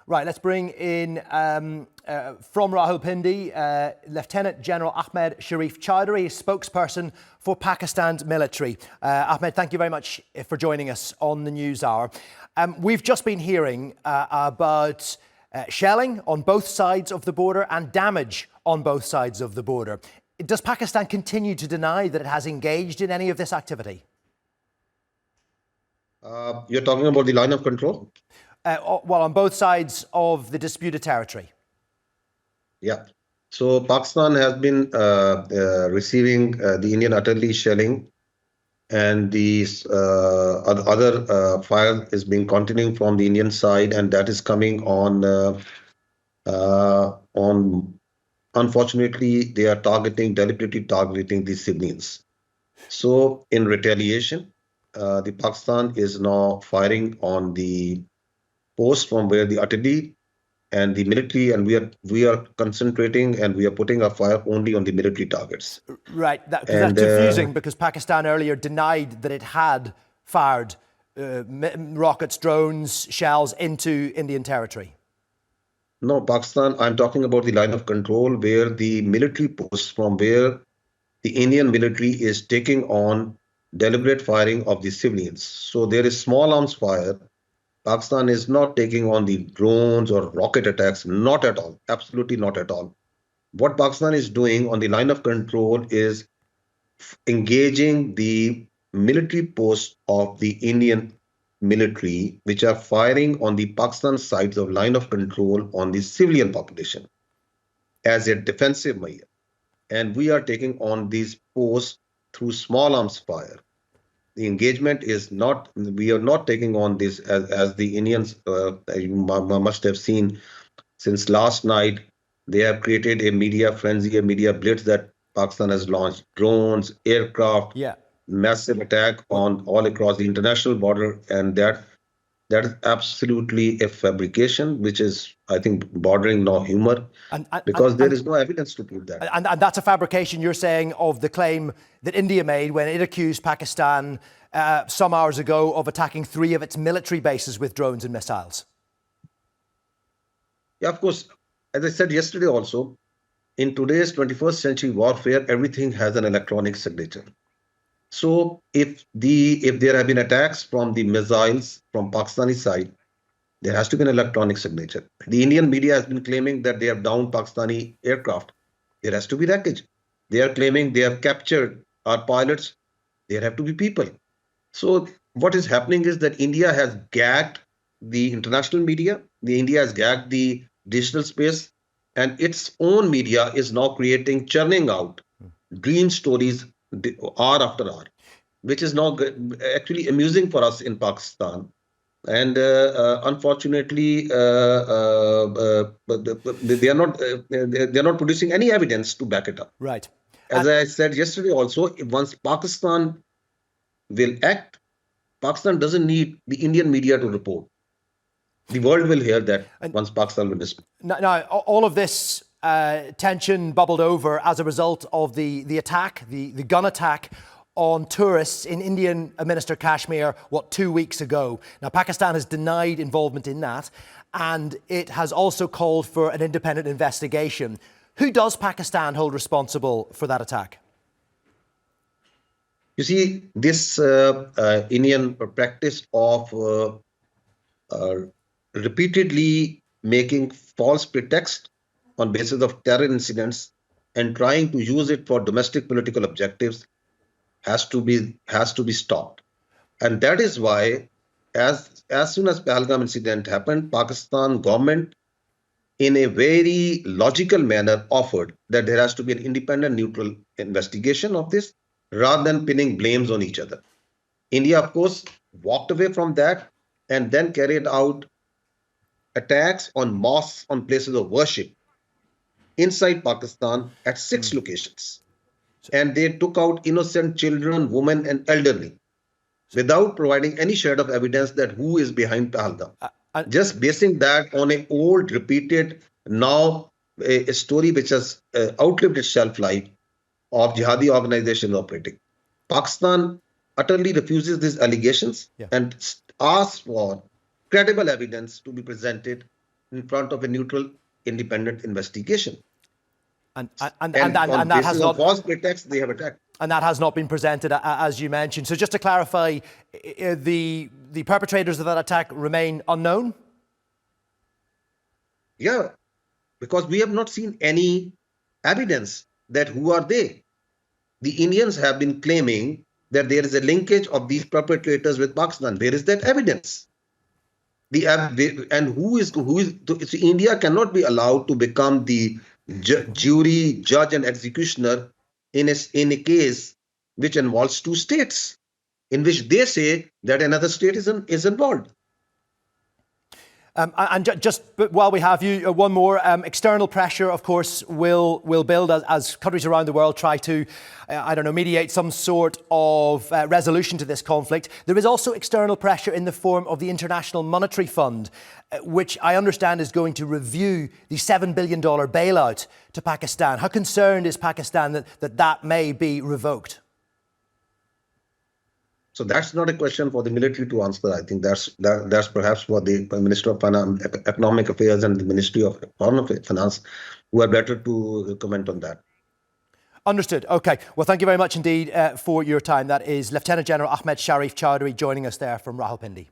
Right, let's bring in from Rawalpindi, Lieutenant General Ahmed Sharif Chaudhry, spokesperson for Pakistan's military. Ahmed, thank you very much for joining us on the News Hour. We've just been hearing about shelling on both sides of the border and damage on both sides of the border. Does Pakistan continue to deny that it has engaged in any of this activity? You're talking about the line of control? Well, on both sides of the disputed territory. Yeah. So Pakistan has been receiving the Indian artillery shelling, and the other fire is being continuing from the Indian side, and that is coming on. Unfortunately, they are deliberately targeting the civilians. So in retaliation, the Pakistan is now firing on the post from where the artillery and the military, and we are concentrating and we are putting our fire only on the military targets. Right, that's confusing because Pakistan earlier denied that it had fired rockets, drones, shells into Indian territory. No, Pakistan, I'm talking about the line of control where the military posts from where the Indian military is taking on deliberate firing of the civilians. So there is small arms fire. Pakistan is not taking on the drones or rocket attacks, not at all, absolutely not at all. What Pakistan is doing on the line of control is engaging the military posts of the Indian military, which are firing on the Pakistan sides of line of control on the civilian population as a defensive measure. And we are taking on these posts through small arms fire. The engagement is not, we are not taking on this as the Indians, you must have seen since last night, they have created a media frenzy, a media blitz that Pakistan has launched drones, aircraft, massive attack on all across the international border. And that is absolutely a fabrication, which is, I think, bordering no humor, because there is no evidence to prove that. And that's a fabrication, you're saying, of the claim that India made when it accused Pakistan some hours ago of attacking 3 of its military bases with drones and missiles. Yeah, of course. As I said yesterday also, in today's 21st century warfare, everything has an electronic signature. So if there have been attacks from the missiles from Pakistani side, there has to be an electronic signature. The Indian media has been claiming that they have downed Pakistani aircraft. There has to be wreckage. They are claiming they have captured our pilots. There have to be people. So what is happening is that India has gagged the international media. India has gagged the digital space, and its own media is now churning out dream stories hour after hour, which is now actually amusing for us in Pakistan. And unfortunately, they are not producing any evidence to back it up. Right. As I said yesterday also, once Pakistan will act, Pakistan doesn't need the Indian media to report. The world will hear that once Pakistan will respond. Now, all of this tension bubbled over as a result of the attack, the gun attack on tourists in Indian-administered Kashmir, 2 weeks ago. Now, Pakistan has denied involvement in that, and it has also called for an independent investigation. Who does Pakistan hold responsible for that attack? You see, this Indian practice of repeatedly making false pretext on basis of terror incidents and trying to use it for domestic political objectives has to be stopped. And that is why, as soon as Pahalgam incident happened, Pakistan government, in a very logical manner, offered that there has to be an independent, neutral investigation of this, rather than pinning blames on each other. India, of course, walked away from that and then carried out attacks on mosques, on places of worship inside Pakistan at 6 locations. And they took out innocent children, women, and elderly without providing any shred of evidence that who is behind Pahalgam. Just basing that on an old, repeated, now a story which has outlived its shelf life of jihadi organizations operating. Pakistan utterly refuses these allegations and asks for credible evidence to be presented in front of a neutral, independent investigation. And On that has basis of not false pretext, they have attacked. and that has not been presented, as you mentioned. So just to clarify, the perpetrators of that attack remain unknown? Yeah, because we have not seen any evidence that who are they. The Indians have been claiming that there is a linkage of these perpetrators with Pakistan. Where is that evidence? And who is so India cannot be allowed to become the jury, judge, and executioner in a case which involves two states, in which they say that another state is involved. And just while we have you, one more. External pressure, of course, will build as countries around the world try to, mediate some sort of resolution to this conflict. There is also external pressure in the form of the International Monetary Fund, which I understand is going to review the $7 billion bailout to Pakistan. How concerned is Pakistan that may be revoked? So that's not a question for the military to answer. I think that's perhaps for the Minister of Economic Affairs and the Ministry of Foreign Finance, who are better to comment on that. Understood. OK. Well, thank you very much indeed for your time. That is Lieutenant General Ahmed Sharif Chaudhry joining us there from Rawalpindi.